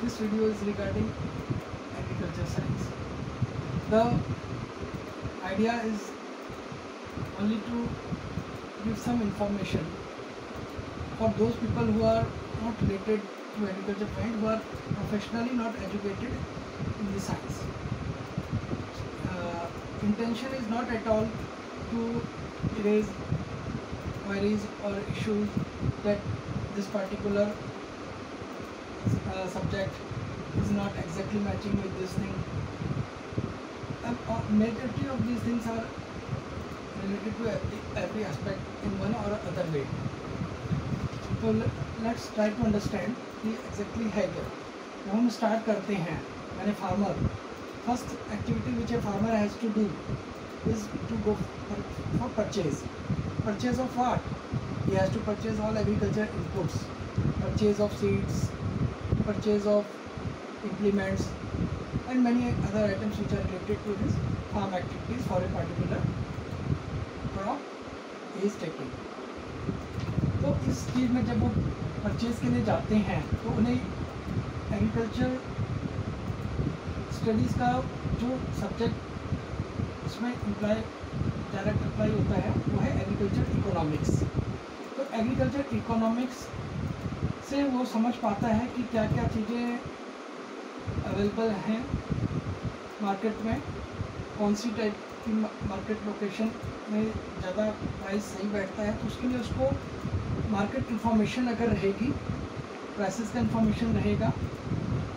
this video is regarding agriculture science. The idea is only to give some information for those people who are not related to agriculture field, who are professionally not educated in the science. Intention is not at all to raise queries or issues that this particular subject is not exactly matching with this thing. Majority of these things are related to every aspect in one or other way. तो let's try to understand कि exactly है क्या. जब हम start करते हैं, मैंने farmer, first activity which a farmer has to do is to go for purchase. Purchase of what? He has to purchase all agriculture inputs, purchase of seeds, purchase of implements, and many other items which are related to his farm activities for a particular crop he is taking. तो इस चीज़ में जब वो purchase के लिए जाते हैं तो उन्हें एग्रीकल्चर स्टडीज़ का जो सब्जेक्ट उसमें डायरेक्ट अप्लाई होता है वो है एग्रीकल्चर इकोनॉमिक्स. तो एग्रीकल्चर इकोनॉमिक्स से वो समझ पाता है कि क्या क्या चीज़ें अवेलेबल हैं मार्केट में, कौन सी टाइप की मार्केट लोकेशन में ज़्यादा प्राइस सही बैठता है. तो उसके लिए उसको मार्केट इन्फॉर्मेशन अगर रहेगी, प्राइसेस का इन्फॉर्मेशन रहेगा,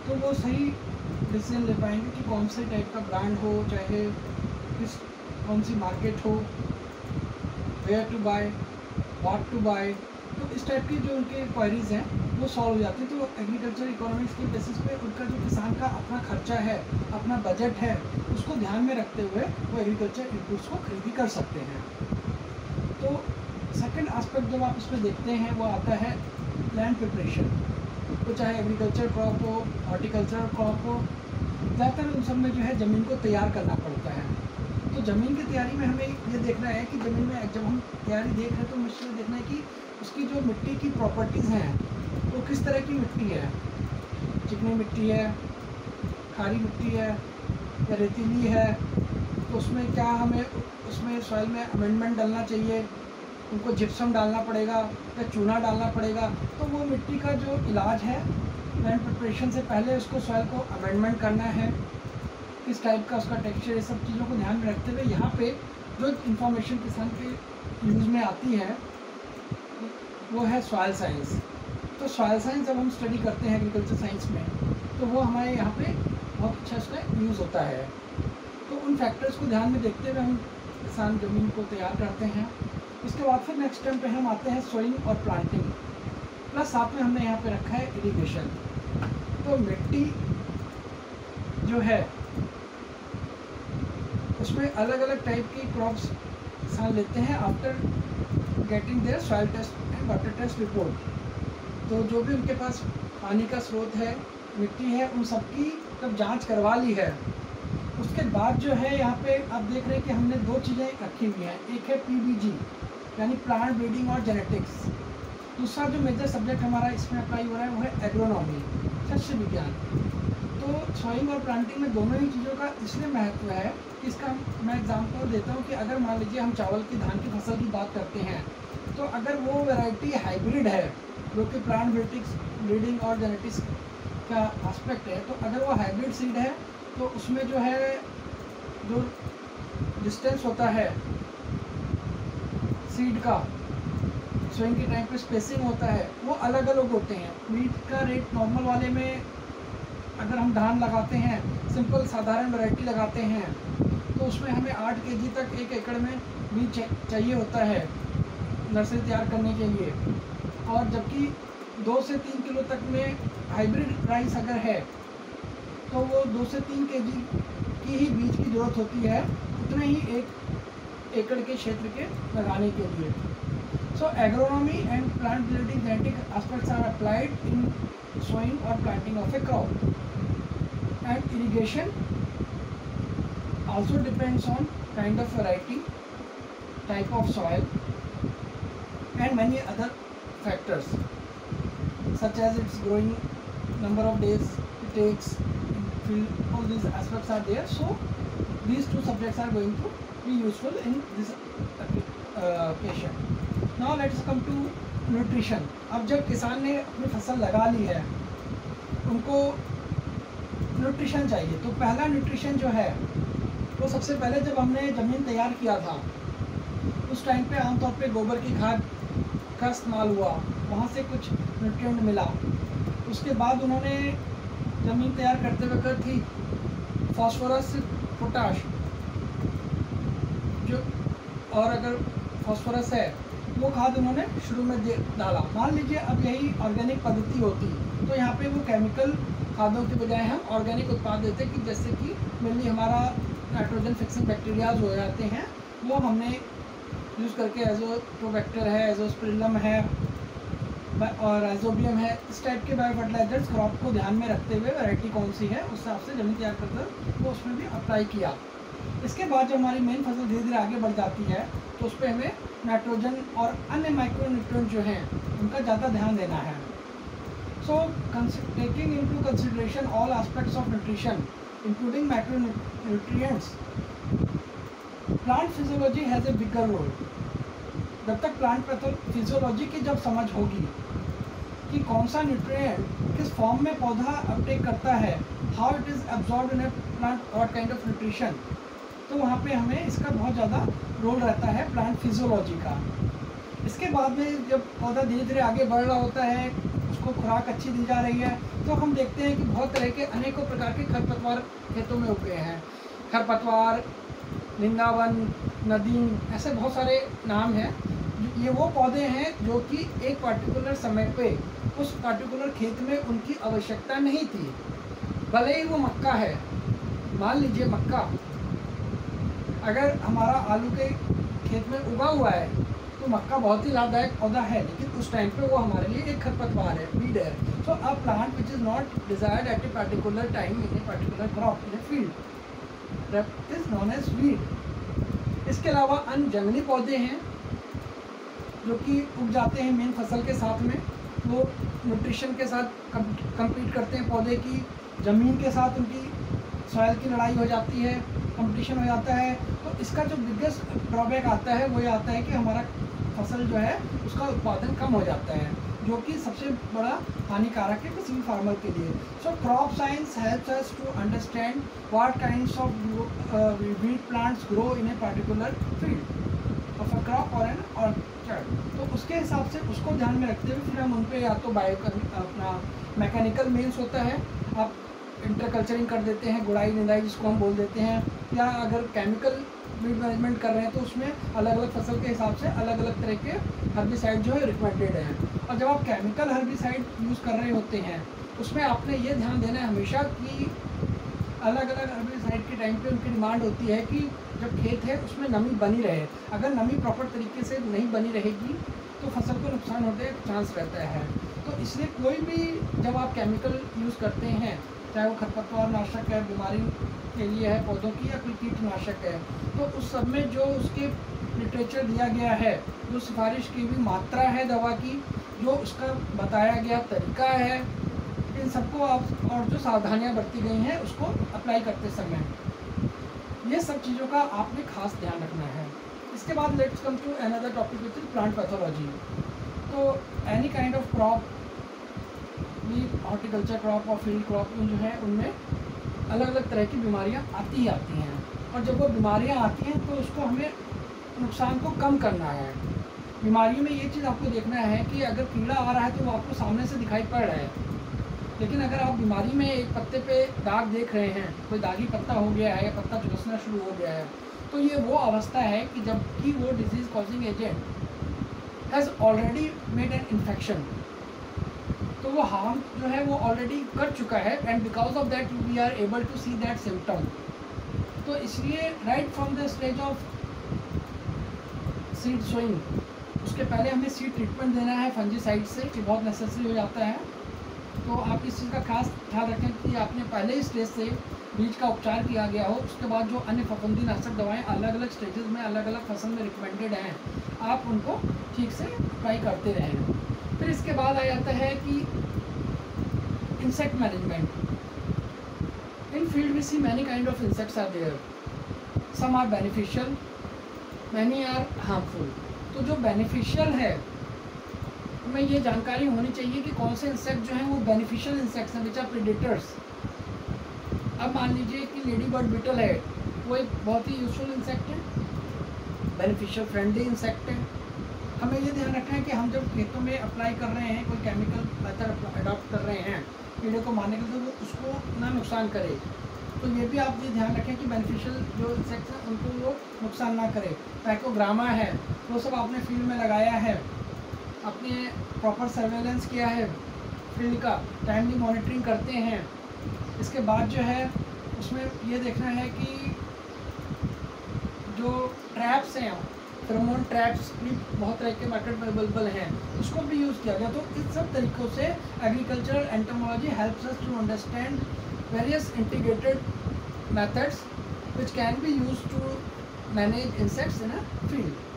तो वो सही डिसीजन ले पाएंगे कि कौन से टाइप का ब्रांड हो, चाहे कौन सी मार्केट हो, where to buy, what to buy. तो इस टाइप की जो उनके क्वायरीज़ हैं वो सॉल्व हो जाती है. तो एग्रीकल्चर इकोनॉमिक्स के बेसिस पे उनका जो किसान का अपना खर्चा है, अपना बजट है, उसको ध्यान में रखते हुए वो एग्रीकल्चर इनपुट्स को खरीदी कर सकते हैं. तो सेकंड एस्पेक्ट जब आप इसमें देखते हैं वो आता है लैंड प्रिपरेशन. तो चाहे एग्रीकल्चर क्रॉप हो, हॉर्टिकल्चर क्रॉप हो, ज़्यादातर उन सब में जो है ज़मीन को तैयार करना पड़ता है. तो ज़मीन की तैयारी में हमें ये देखना है कि ज़मीन में जब हम तैयारी देख रहे हैं तो मुझे देखना है कि उसकी जो मिट्टी की प्रॉपर्टीज़ हैं वो किस तरह की मिट्टी है. चिकनी मिट्टी है, खारी मिट्टी है या रेतीली है. तो उसमें क्या हमें उसमें सॉइल में अमेंडमेंट डालना चाहिए, उनको जिप्सम डालना पड़ेगा या चूना डालना पड़ेगा. तो वो मिट्टी का जो इलाज है लैंड प्रिपरेशन से पहले उसको सॉइल को अमेंडमेंट करना है, किस टाइप का उसका टेक्सचर, ये सब चीज़ों को ध्यान में रखते हुए यहाँ पे जो इन्फॉर्मेशन किसान के यूज़ में आती है वो है सॉइल साइंस. तो सॉइल साइंस जब हम स्टडी करते हैं एग्रीकल्चर साइंस में तो वो हमारे यहाँ पे बहुत अच्छा उसका यूज़ होता है. तो उन फैक्टर्स को ध्यान में देखते हुए हम किसान ज़मीन को तैयार करते हैं. उसके बाद फिर नेक्स्ट टाइम पे हम आते हैं सोइंग और प्लांटिंग, प्लस साथ में हमने यहाँ पे रखा है इरिगेशन. तो मिट्टी जो है उसमें अलग अलग टाइप की क्रॉप्स किसान लेते हैं after getting their soil test and water test report. तो जो भी उनके पास पानी का स्रोत है, मिट्टी है, उन सबकी जब जांच करवा ली है उसके बाद जो है यहाँ पे आप देख रहे हैं कि हमने दो चीज़ें रखी हुई हैं. एक है PBG यानी प्लांट ब्रीडिंग और जेनेटिक्स. दूसरा जो मेजर सब्जेक्ट हमारा इसमें अप्लाई हो रहा है वो है एग्रोनॉमी, शस्य विज्ञान. तो सॉइंग और प्लांटिंग में दोनों ही चीज़ों का इसलिए महत्व है कि इसका मैं एग्जांपल देता हूँ कि अगर मान लीजिए हम चावल की, धान की फसल की बात करते हैं तो अगर वो वैरायटी हाइब्रिड है जो कि प्लांट ब्रीडिंग और जेनेटिक्स का एस्पेक्ट है, तो अगर वो हाइब्रिड सीड है तो उसमें जो है जो डिस्टेंस होता है सीड का, सोइंग के टाइम पे स्पेसिंग होता है, वो अलग अलग होते हैं. वीट का रेट नॉर्मल वाले में अगर हम धान लगाते हैं, सिंपल साधारण वैरायटी लगाते हैं, तो उसमें हमें 8 kg तक 1 एकड़ में बीज चाहिए होता है नर्सरी तैयार करने के लिए. और जबकि 2 से 3 किलो तक में हाइब्रिड राइस अगर है तो वो 2 से 3 kg की ही बीज की ज़रूरत होती है उतने ही 1 एकड़ के क्षेत्र के लगाने के लिए. So agronomy and plant breeding genetic aspects are applied in sowing और planting of a crop. And irrigation also depends on kind of variety, type of soil and many other factors such as its growing number of days, takes field, all these aspects are there. So these two subjects are going to be useful in this application. Now let's come to nutrition. अब जब किसान ने अपनी फसल लगा ली है, उनको nutrition चाहिए. तो पहला न्यूट्रिशन जो है वो सबसे पहले जब हमने ज़मीन तैयार किया था उस टाइम पे आमतौर पे गोबर की खाद का इस्तेमाल हुआ, वहाँ से कुछ न्यूट्रिएंट मिला. उसके बाद उन्होंने ज़मीन तैयार करते वक्त ही फास्फोरस, पोटाश जो, और अगर फास्फोरस है वो खाद उन्होंने शुरू में डाला. मान लीजिए अब यही ऑर्गेनिक पद्धति होती तो यहाँ पे वो केमिकल खादों के बजाय हम ऑर्गेनिक उत्पाद देते कि जैसे कि मेनली हमारा नाइट्रोजन फिक्सिंग बैक्टीरियाज हो जाते हैं, वो हमने यूज़ करके एजोटोबैक्टर है, एजोस्पिरिलम है और एजोबियम है, इस टाइप के बायो फर्टिलाइजर्स क्रॉप को ध्यान में रखते हुए वैरायटी कौन सी है उस हिसाब से ज़मीन तैयार कर वो उसमें भी अप्लाई किया. इसके बाद जब हमारी मेन फसल धीरे धीरे आगे बढ़ जाती है तो उस पर हमें नाइट्रोजन और अन्य माइक्रोन्यूट्रिएंट जो हैं उनका ज़्यादा ध्यान देना है. So taking into consideration all aspects of nutrition including micronutrients, plant physiology has a bigger role. जब तक प्लांट फिजियोलॉजी की जब समझ होगी कि कौन सा न्यूट्रिएंट किस फॉर्म में पौधा अपटेक करता है, how it is absorbed in A plant, what kind of nutrition, तो वहाँ पे हमें इसका बहुत ज़्यादा रोल रहता है प्लांट फिजियोलॉजी का. इसके बाद में जब पौधा धीरे धीरे आगे बढ़ रहा होता है, उसको खुराक अच्छी दी जा रही है, तो हम देखते हैं कि बहुत तरह के अनेकों प्रकार के खरपतवार खेतों में उग गए हैं. खरपतवार, निंदावन, नदीम, ऐसे बहुत सारे नाम हैं. ये वो पौधे हैं जो कि एक पार्टिकुलर समय पे उस पार्टिकुलर खेत में उनकी आवश्यकता नहीं थी. भले ही वो मक्का है, मान लीजिए मक्का अगर हमारा आलू के खेत में उगा हुआ है तो मक्का बहुत ही लाभदायक पौधा है, लेकिन उस टाइम पे वो हमारे लिए एक खरपतवार है, वीड है. So a plant which is not desired at a particular time in a particular crop in a field, that is known as weed. इसके अलावा अन्य जंगली पौधे हैं जो कि उग जाते हैं मेन फसल के साथ में, वो न्यूट्रिशन के साथ कम्पीट करते हैं. पौधे की ज़मीन के साथ उनकी सॉइल की लड़ाई हो जाती है, कंपटीशन हो जाता है. तो इसका जो बिगेस्ट ड्रॉबैक आता है वो ये आता है कि हमारा फसल जो है उसका उत्पादन कम हो जाता है, जो कि सबसे बड़ा हानिकारक है किसी भी फार्मर के लिए. So crop science helps us to understand what kinds of weed plants grow in a particular field of a crop और एन ऑर्चर्ड. तो उसके हिसाब से उसको ध्यान में रखते हुए फिर हम उन पर या तो अपना मैकेनिकल मीन्स होता है, आप इंटरकल्चरिंग कर देते हैं, गुड़ाई निंदाई जिसको हम बोल देते हैं, या अगर केमिकल वीड मैनेजमेंट कर रहे हैं तो उसमें अलग अलग फसल के हिसाब से अलग अलग तरह के हर्बिसाइड जो है रिकमेंडेड हैं. और जब आप केमिकल हर्बिसाइड यूज़ कर रहे होते हैं उसमें आपने ये ध्यान देना है हमेशा कि अलग अलग हर्बिसाइड के टाइम पे उनकी डिमांड होती है कि जब खेत है उसमें नमी बनी रहे. अगर नमी प्रॉपर तरीके से नहीं बनी रहेगी तो फसल को नुकसान होने का चांस रहता है. तो इसलिए कोई भी जब आप केमिकल यूज़ करते हैं, चाहे वो खरपतवार नाशक है, बीमारी के लिए है पौधों की, या कोई कीटनाशक है, तो उस सब में जो उसके लिटरेचर दिया गया है, जो सिफारिश की हुई मात्रा है दवा की, जो उसका बताया गया तरीका है, इन सबको आप और जो सावधानियां बरती गई हैं उसको अप्लाई करते समय ये सब चीज़ों का आपने खास ध्यान रखना है. इसके बाद let's come to another topic which is plant pathology. तो any kind of crop, horticulture crop और फील्ड क्रॉप जो है उनमें अलग अलग तरह की बीमारियां आती ही आती हैं, और जब वो बीमारियां आती हैं तो उसको हमें नुकसान को कम करना है. बीमारियों में ये चीज़ आपको देखना है कि अगर कीड़ा आ रहा है तो वो आपको सामने से दिखाई पड़ रहा है, लेकिन अगर आप बीमारी में एक पत्ते पे दाग देख रहे हैं, कोई दागी पत्ता हो गया है या पत्ता झुलसना शुरू हो गया है, तो ये वो अवस्था है कि जबकि वो disease causing agent has already made an infection, तो वो हार्म जो है वो ऑलरेडी कर चुका है, and because of that we are able to see that symptom. तो इसलिए right from the stage of seed sowing, उसके पहले हमें सीड ट्रीटमेंट देना है फंजीसाइड से, कि बहुत नेसेसरी हो जाता है. तो आप इस चीज़ का खास ध्यान रखें कि आपने पहले ही स्टेज से बीज का उपचार किया गया हो. उसके बाद जो अन्य फफूंदीनाशक दवाएं अलग अलग स्टेजेस में अलग अलग फसल में रिकमेंडेड हैं, आप उनको ठीक से अप्लाई करते रहें. फिर इसके बाद आ जाता है कि insect management. In field we see many kind of insects are there. Some are beneficial, many are harmful. तो जो beneficial है हमें ये जानकारी होनी चाहिए कि कौन से इंसेक्ट जो हैं वो बेनिफिशियल इंसेक्ट्स हैं, विच आर प्रेडेटर्स। अब मान लीजिए कि लेडी बर्ड बीटल है, वो एक बहुत ही यूजफुल इंसेक्ट है, बेनिफिशियल फ्रेंडली इंसेक्ट है। हमें ये ध्यान रखना है कि हम जब खेतों में अप्लाई कर रहे हैं, कोई केमिकल मेथड अडॉप्ट कर रहे हैं कीड़े को मारने के लिए, तो वो उसको ना नुकसान करे। तो ये भी आप ये ध्यान रखें कि बेनिफिशियल जो इंसेक्ट्स हैं उनको वो नुकसान ना करे। टाइकोग्रामा है, वो सब आपने फील्ड में लगाया है, आपने प्रॉपर सर्वेलेंस किया है फील्ड का, टाइमली मॉनिटरिंग करते हैं। इसके बाद जो है उसमें ये देखना है कि जो ट्रैप्स हैं, फेरोमोन ट्रैप्स भी बहुत तरह के मार्केट में अवेलेबल हैं, उसको भी यूज़ किया गया। तो इन सब तरीक़ों से agricultural entomology helps us to understand various integrated methods which can be use to manage insects in a field.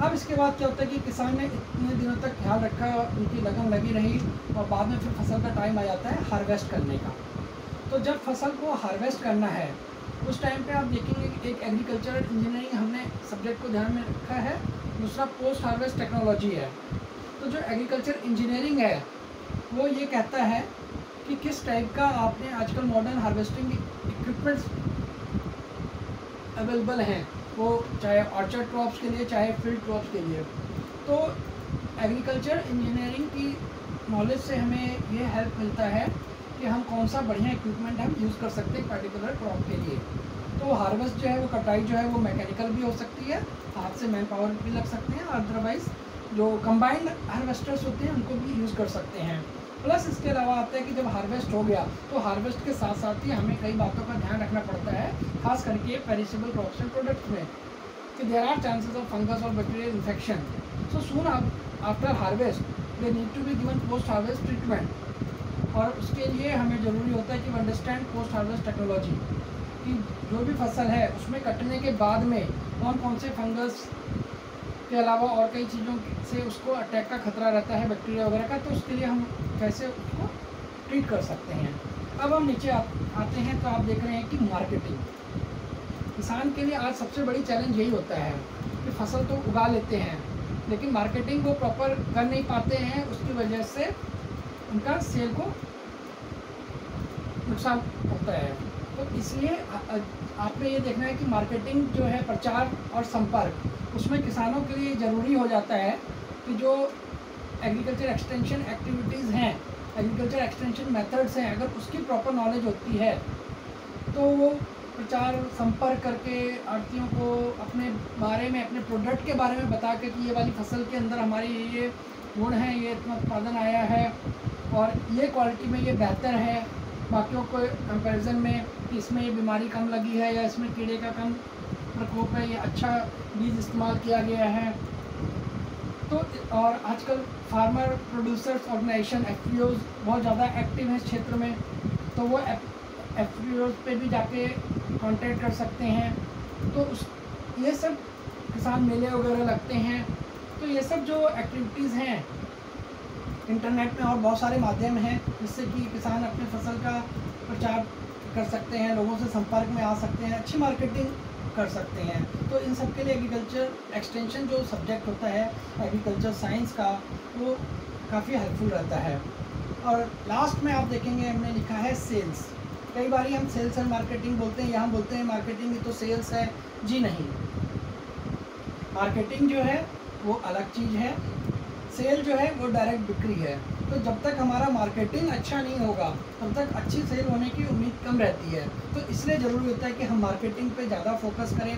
अब इसके बाद क्या होता है कि किसान ने इतने दिनों तक ख्याल रखा, उनकी लगन लगी रही, और बाद में फिर फसल का टाइम आ जाता है हार्वेस्ट करने का। तो जब फसल को हार्वेस्ट करना है उस टाइम पे आप देखेंगे कि एक एग्रीकल्चरल इंजीनियरिंग हमने सब्जेक्ट को ध्यान में रखा है, दूसरा पोस्ट हार्वेस्ट टेक्नोलॉजी है। तो जो एग्रीकल्चर इंजीनियरिंग है वो ये कहता है कि किस टाइप का आपने आजकल मॉडर्न हार्वेस्टिंग इक्विपमेंट्स अवेलेबल हैं, वो चाहे ऑर्चर्ड क्रॉप्स के लिए चाहे फील्ड क्रॉप्स के लिए। तो एग्रीकल्चर इंजीनियरिंग की नॉलेज से हमें ये हेल्प मिलता है कि हम कौन सा बढ़िया इक्विपमेंट हम यूज़ कर सकते हैं पर्टिकुलर क्रॉप के लिए। तो हार्वेस्ट जो है वो कटाई जो है वो मैकेनिकल भी हो सकती है, हाथ से मैन पावर भी लग सकते हैं, अदरवाइज़ जो कंबाइंड हार्वेस्टर्स होते हैं उनको भी यूज़ कर सकते हैं। प्लस इसके अलावा आता है कि जब हार्वेस्ट हो गया तो हार्वेस्ट के साथ साथ ही हमें कई बातों का ध्यान रखना पड़ता है, खास करके पेरिशेबल क्रॉप्स एंड प्रोडक्ट्स में, कि there are chances of fungus और bacterial infection. So soon after harvest they need to be given post harvest treatment. और उसके लिए हमें ज़रूरी होता है कि we understand post harvest technology, कि जो भी फसल है उसमें कटने के बाद में कौन कौन से फंगस के अलावा और कई चीज़ों से उसको अटैक का खतरा रहता है, बैक्टीरिया वगैरह का, तो उसके लिए हम कैसे उसको ट्रीट कर सकते हैं। अब हम नीचे आते हैं तो आप देख रहे हैं कि मार्केटिंग किसान के लिए आज सबसे बड़ी चैलेंज यही होता है कि फसल तो उगा लेते हैं लेकिन मार्केटिंग वो प्रॉपर कर नहीं पाते हैं, उसकी वजह से उनका सेल को नुकसान होता है। तो इसलिए आपने ये देखना है कि मार्केटिंग जो है, प्रचार और संपर्क, उसमें किसानों के लिए ज़रूरी हो जाता है कि जो एग्रीकल्चर एक्सटेंशन एक्टिविटीज़ हैं, एग्रीकल्चर एक्सटेंशन मेथड्स हैं, अगर उसकी प्रॉपर नॉलेज होती है तो वो प्रचार संपर्क करके आड़तियों को अपने बारे में, अपने प्रोडक्ट के बारे में बता के कि ये वाली फसल के अंदर हमारी ये गुण है, ये इतना उत्पादन आया है और ये क्वालिटी में ये बेहतर है बाकियों को कंपैरिजन में, कि इसमें ये बीमारी कम लगी है या इसमें कीड़े का कम प्रकोप है, ये अच्छा बीज इस्तेमाल किया गया है। तो और आजकल फार्मर प्रोड्यूसर्स ऑर्गेनाइजेशन एफपीओज बहुत ज़्यादा एक्टिव हैं इस क्षेत्र में, तो वो एफपीओज पे भी जाके कांटेक्ट कर सकते हैं। तो उस ये सब किसान मेले वगैरह लगते हैं, तो ये सब जो एक्टिविटीज़ हैं इंटरनेट में और बहुत सारे माध्यम हैं जिससे कि किसान अपने फसल का प्रचार कर सकते हैं, लोगों से संपर्क में आ सकते हैं, अच्छी मार्केटिंग कर सकते हैं। तो इन सब के लिए एग्रीकल्चर एक्सटेंशन जो सब्जेक्ट होता है एग्रीकल्चर साइंस का, वो काफ़ी हेल्पफुल रहता है। और लास्ट में आप देखेंगे हमने लिखा है सेल्स। कई बार हम सेल्स एंड मार्केटिंग बोलते हैं, यहाँ बोलते हैं मार्केटिंग ही तो सेल्स है। जी नहीं, मार्केटिंग जो है वो अलग चीज़ है, सेल जो है वो डायरेक्ट बिक्री है। तो जब तक हमारा मार्केटिंग अच्छा नहीं होगा तब तक अच्छी सेल होने की उम्मीद कम रहती है। तो इसलिए ज़रूरी होता है कि हम मार्केटिंग पे ज़्यादा फोकस करें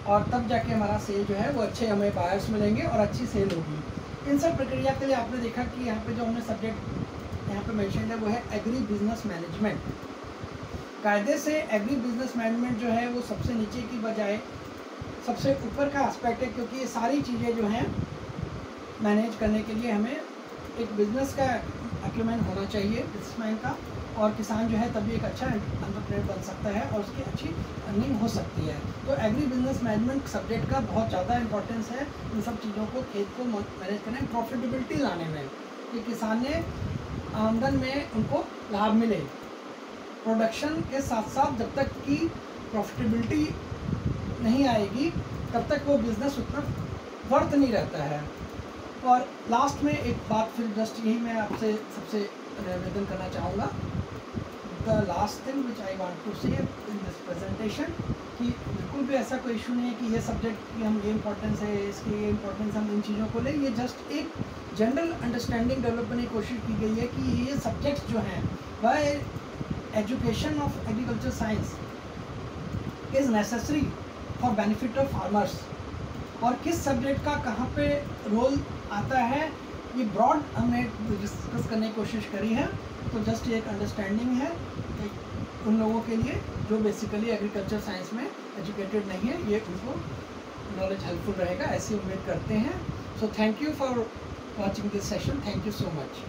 और तब जाके हमारा सेल जो है वो अच्छे हमें बायर्स मिलेंगे और अच्छी सेल होगी। इन सब प्रक्रिया के लिए आपने देखा कि यहाँ पे जो हमने सब्जेक्ट यहाँ पे मेंशन है वो है एग्री बिजनेस मैनेजमेंट। कायदे से एग्री बिजनेस मैनेजमेंट जो है वो सबसे नीचे की बजाय सबसे ऊपर का एस्पेक्ट है, क्योंकि ये सारी चीज़ें जो हैं मैनेज करने के लिए हमें एक बिज़नेस का एक्यूमेंट होना चाहिए, बिजनेसमैन का, और किसान जो है तभी एक अच्छा एंटरप्रेन्योर बन सकता है और उसकी अच्छी अर्निंग हो सकती है। तो एग्री बिजनेस मैनेजमेंट सब्जेक्ट का बहुत ज़्यादा इंपॉर्टेंस है इन सब चीज़ों को, खेत को मैनेज करने में, प्रॉफिटेबिलिटी लाने में, कि किसान ने आमदन में उनको लाभ मिले प्रोडक्शन के साथ साथ जब तक की प्रॉफिटेबिलिटी नहीं आएगी तब तक वो बिज़नेस उतना वर्थ नहीं रहता है। और लास्ट में एक बात फिर जस्ट यही मैं आपसे सबसे निवेदन करना चाहूँगा, the last thing which I want to say in this presentation, कि बिल्कुल भी ऐसा कोई इशू नहीं है कि ये सब्जेक्ट की हम ये इंपॉर्टेंस है, इसकी ये इंपॉर्टेंस हम इन चीज़ों को लें। ये जस्ट एक जनरल अंडरस्टैंडिंग डेवलप करने की कोशिश की गई है कि ये सब्जेक्ट्स जो हैं bye education of agriculture science is necessary for benefit of farmers, और किस सब्जेक्ट का कहाँ पे रोल आता है ये ब्रॉड हमने डिस्कस करने की कोशिश करी है। तो जस्ट ये एक अंडरस्टैंडिंग है उन लोगों के लिए जो बेसिकली एग्रीकल्चर साइंस में एजुकेटेड नहीं है, ये उनको नॉलेज हेल्पफुल रहेगा, ऐसी उम्मीद करते हैं। So thank you for watching this session, thank you so much.